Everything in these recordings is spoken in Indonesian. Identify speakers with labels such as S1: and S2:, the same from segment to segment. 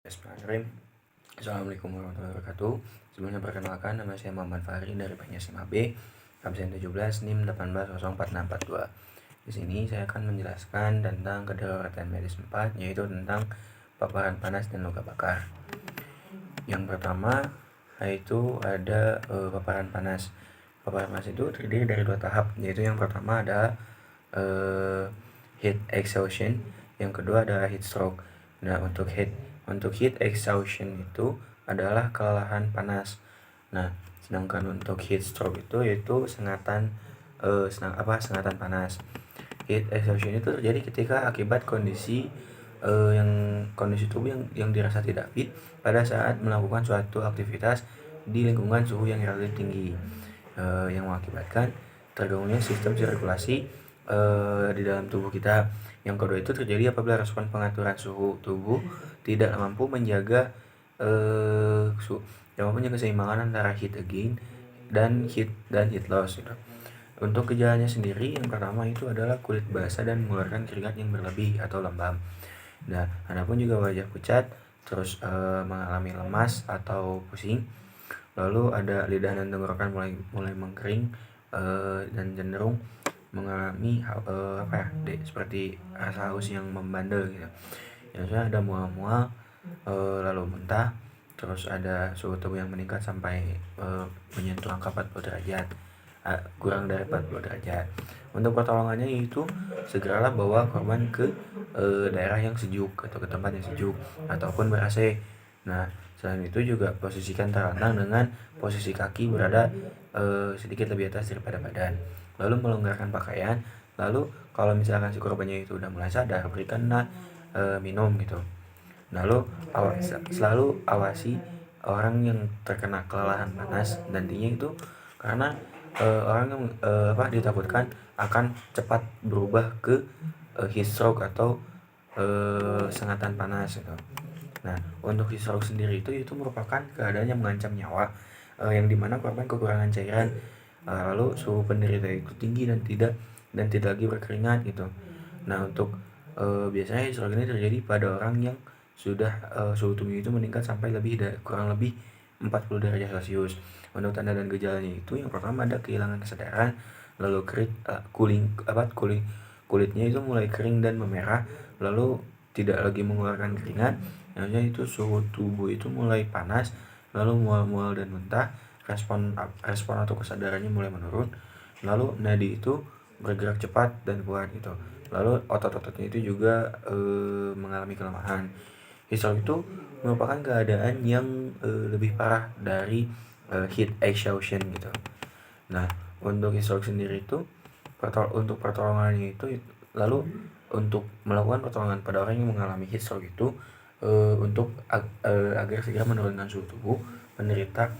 S1: Bismillahirrahmanirrahim. Assalamualaikum warahmatullahi wabarakatuh. Sebelumnya perkenalkan, nama saya Muhammad Fahri dari Pennya SMA B, absen 17 NIM 18044642. Di sini saya akan menjelaskan tentang kedaruratan medis 4, yaitu tentang paparan panas dan luka bakar. Yang pertama yaitu ada paparan panas. Paparan panas itu terdiri dari 2 tahap, yaitu yang pertama ada heat exhaustion, yang kedua adalah heat stroke. Nah, untuk heat exhaustion itu adalah kelelahan panas. Nah, sedangkan untuk heat stroke itu yaitu sengatan panas. Heat exhaustion itu terjadi ketika akibat kondisi tubuh yang dirasa tidak fit pada saat melakukan suatu aktivitas di lingkungan suhu yang relatif tinggi, yang mengakibatkan terganggunya sistem sirkulasi di dalam tubuh kita. Yang kedua itu terjadi apabila respon pengaturan suhu tubuh tidak mampu menjaga keseimbangan antara heat gain dan heat loss gitu. Untuk gejalanya sendiri, yang pertama itu adalah kulit basah dan mengeluarkan keringat yang berlebih atau lembab. Nah, adapun juga wajah pucat, terus mengalami lemas atau pusing. Lalu ada lidah dan tenggorokan mulai mengkering dan cenderung mengalami seperti rasa haus yang membandel gitu. Biasanya ada mual-mual, lalu muntah, terus ada suhu tubuh yang meningkat sampai menyentuh angka 40 derajat, kurang dari 40 derajat. Untuk pertolongannya yaitu segeralah bawa korban ke daerah yang sejuk atau ke tempat yang sejuk ataupun ber-AC. Nah, selain itu juga posisikan terlentang dengan posisi kaki berada sedikit lebih atas daripada badan. Lalu melonggarkan pakaian. Lalu kalau misalkan si korbannya itu udah mulai sadar, berikanlah minum gitu. Lalu selalu awasi orang yang terkena kelelahan panas nantinya itu, karena orang yang ditakutkan akan cepat berubah ke heat stroke atau sengatan panas gitu. Nah, untuk heat stroke sendiri itu merupakan keadaan yang mengancam nyawa, yang dimana korban kekurangan cairan, lalu suhu penderita itu tinggi dan tidak lagi berkeringat gitu. Nah, untuk biasanya heat stroke ini terjadi pada orang yang sudah suhu tubuh itu meningkat sampai kurang lebih 40 derajat Celcius. Untuk tanda dan gejalanya itu, yang pertama ada kehilangan kesadaran, lalu kulitnya itu mulai kering dan memerah, lalu tidak lagi mengeluarkan keringat. Yang itu suhu tubuh itu mulai panas, lalu mual-mual dan muntah, respon atau kesadarannya mulai menurun, lalu nadi itu bergerak cepat dan kuat gitu. Lalu otot-ototnya itu juga mengalami kelemahan. Heat stroke itu merupakan keadaan yang lebih parah dari heat exhaustion gitu. Nah, untuk heat stroke sendiri itu untuk pertolongannya itu, lalu untuk melakukan pertolongan pada orang yang mengalami heat stroke itu untuk agar segera menurunkan suhu tubuh penderita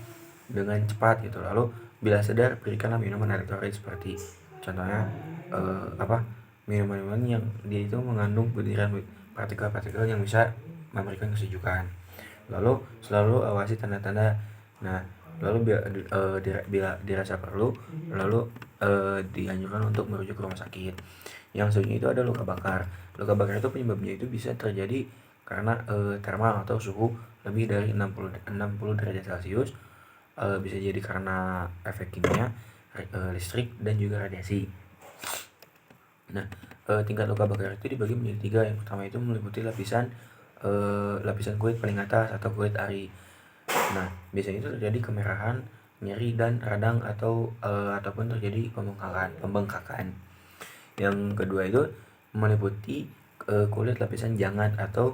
S1: dengan cepat gitu. Lalu bila sadar, berikanlah minuman elektrolit seperti contohnya minuman-minuman yang dia itu mengandung butiran partikel-partikel yang bisa memberikan kesejukan. Lalu selalu awasi tanda-tanda. Nah, lalu bila dirasa perlu, lalu dianjurkan untuk merujuk ke rumah sakit. Yang selanjutnya itu ada luka bakar. Luka bakar itu penyebabnya itu bisa terjadi karena thermal atau suhu lebih dari 60 derajat Celcius. Bisa jadi karena efek kimia, listrik, dan juga radiasi. Nah, tingkat luka bakar itu dibagi menjadi 3. Yang pertama itu meliputi lapisan kulit paling atas atau kulit ari. Nah, biasanya itu terjadi kemerahan, nyeri, dan radang ataupun terjadi pembengkakan. Yang kedua itu meliputi kulit lapisan jangat atau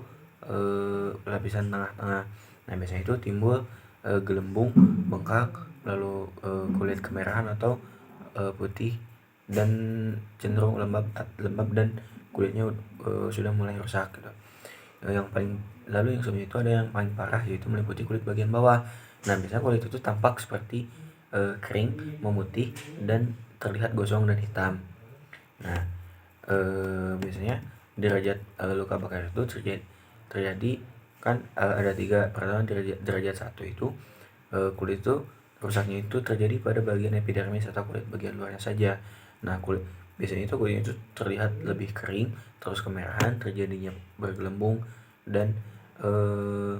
S1: lapisan tengah-tengah. Nah, biasanya itu timbul gelembung, bengkak, lalu kulit kemerahan atau putih dan cenderung lembab dan kulitnya sudah mulai rusak gitu. Yang selanjutnya itu ada yang paling parah, yaitu meliputi kulit bagian bawah. Nah, biasanya kulit itu tampak seperti kering, memutih, dan terlihat gosong dan hitam. Nah, biasanya derajat luka bakar itu terjadi kan ada 3. Pertama, derajat 1 itu kulit itu rusaknya itu terjadi pada bagian epidermis atau kulit bagian luarnya saja. Nah, biasanya itu kulitnya itu terlihat lebih kering, terus kemerahan, terjadinya bergelembung, dan eh,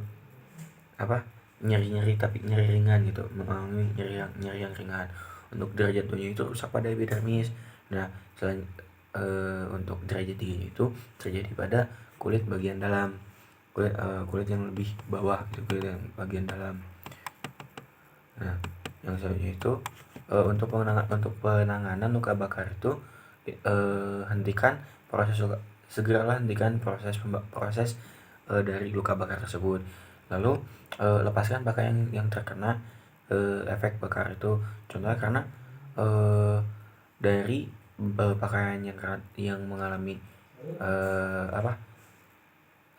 S1: apa nyeri-nyeri tapi nyeri ringan gitu, mengalami nyeri yang ringan. Untuk derajat 2 itu rusak pada epidermis. Nah, selain untuk derajat 3 itu terjadi pada kulit bagian dalam, kulit yang lebih bawah gitu, kulit yang bagian dalam. Nah, yang selanjutnya itu untuk penanganan luka bakar itu hentikan segeralah hentikan proses dari luka bakar tersebut. Lalu lepaskan pakaian yang terkena efek bakar itu. Contohnya karena dari pakaian yang mengalami apa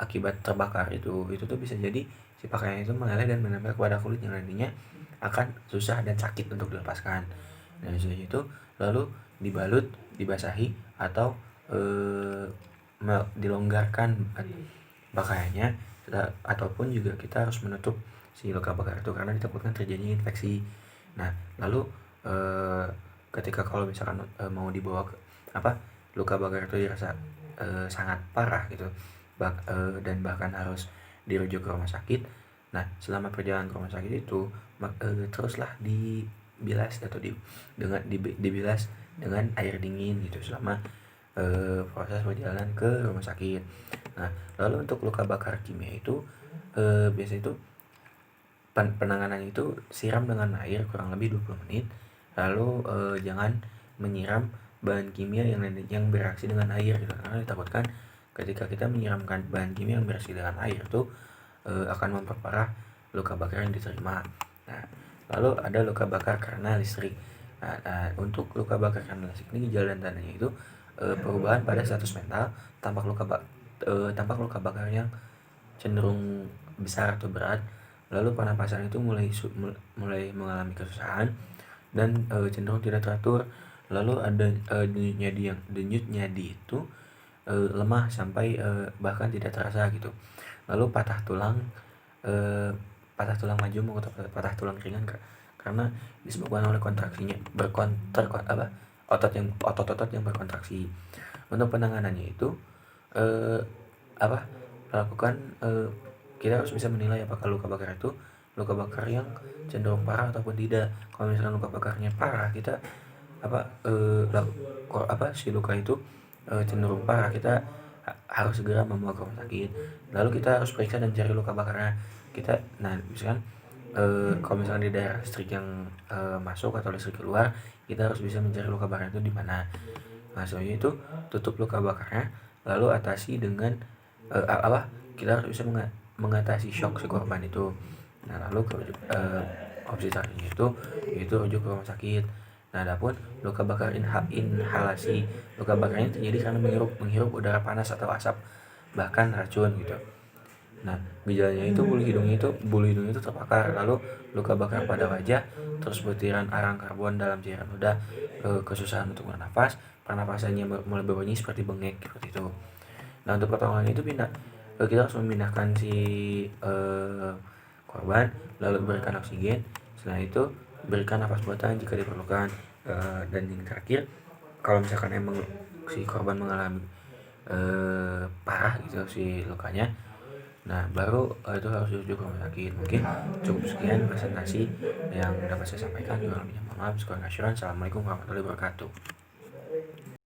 S1: akibat terbakar itu tuh bisa jadi si pakaian itu meleleh dan menempel pada kulit yang nantinya akan susah dan sakit untuk dilepaskan. Nah, dari itu lalu dibalut, dibasahi atau dilonggarkan pakaiannya, ataupun juga kita harus menutup si luka bakar itu karena ditakutkan terjadinya infeksi. Nah, lalu ketika kalau misalkan mau dibawa ke luka bakar itu dirasa sangat parah gitu, dan bahkan harus dirujuk ke rumah sakit. Nah, selama perjalanan ke rumah sakit itu teruslah dibilas atau dibilas dengan air dingin gitu selama proses perjalanan ke rumah sakit. Nah, lalu untuk luka bakar kimia itu biasanya itu penanganannya itu siram dengan air kurang lebih 20 menit. Lalu jangan menyiram bahan kimia yang bereaksi dengan air gitu, karena ditakutkan ketika kita menyiramkan bahan kimia yang bereaksi dengan air itu akan memperparah luka bakar yang diterima. Nah, lalu ada luka bakar karena listrik. Nah, untuk luka bakar karena listrik ini gejala dan tandanya itu perubahan pada status mental, tampak luka bakar yang cenderung besar atau berat, lalu pernapasan itu mulai mengalami kesusahan dan cenderung tidak teratur. Lalu ada denyut nyadi itu lemah sampai bahkan tidak terasa gitu. Lalu patah tulang majemuk atau patah tulang ringan karena disebabkan oleh kontraksinya otot-otot yang berkontraksi. Untuk penanganannya itu lakukan kita harus bisa menilai apakah luka bakar itu luka bakar yang cenderung parah ataupun tidak. Kalau misalkan luka bakarnya parah, kita si luka itu cenderung parah, kita harus segera membawa ke rumah sakit. Lalu kita harus periksa dan cari luka bakarnya. Misalkan kalau misalkan di daerah listrik yang masuk atau listrik keluar, kita harus bisa mencari luka bakar itu di mana. Nah, soalnya itu tutup luka bakarnya, lalu atasi dengan kita harus bisa mengatasi shock si korban itu. Nah, lalu opsi selanjutnya itu rujuk ke rumah sakit. Nah, adapun luka bakar inhalasi, luka bakarnya terjadi karena menghirup udara panas atau asap bahkan racun gitu. Nah, gejalanya itu bulu hidung itu terbakar, lalu luka bakar pada wajah, terus butiran arang karbon dalam cairan ludah, kesusahan untuk bernafas, pernapasannya mulai berbunyi seperti bengek seperti itu. Nah, untuk pertolongan itu kita harus memindahkan si korban, lalu berikan oksigen. Setelah itu berikan nafas buatan jika diperlukan. Dan yang terakhir, kalau misalkan emang si korban mengalami parah gitu si lukanya, nah baru itu harus dirujuk ke rumah sakit. Mungkin cukup sekian presentasi yang dapat saya sampaikan. Kurang lebihnya mohon maaf. Assalamualaikum warahmatullahi wabarakatuh.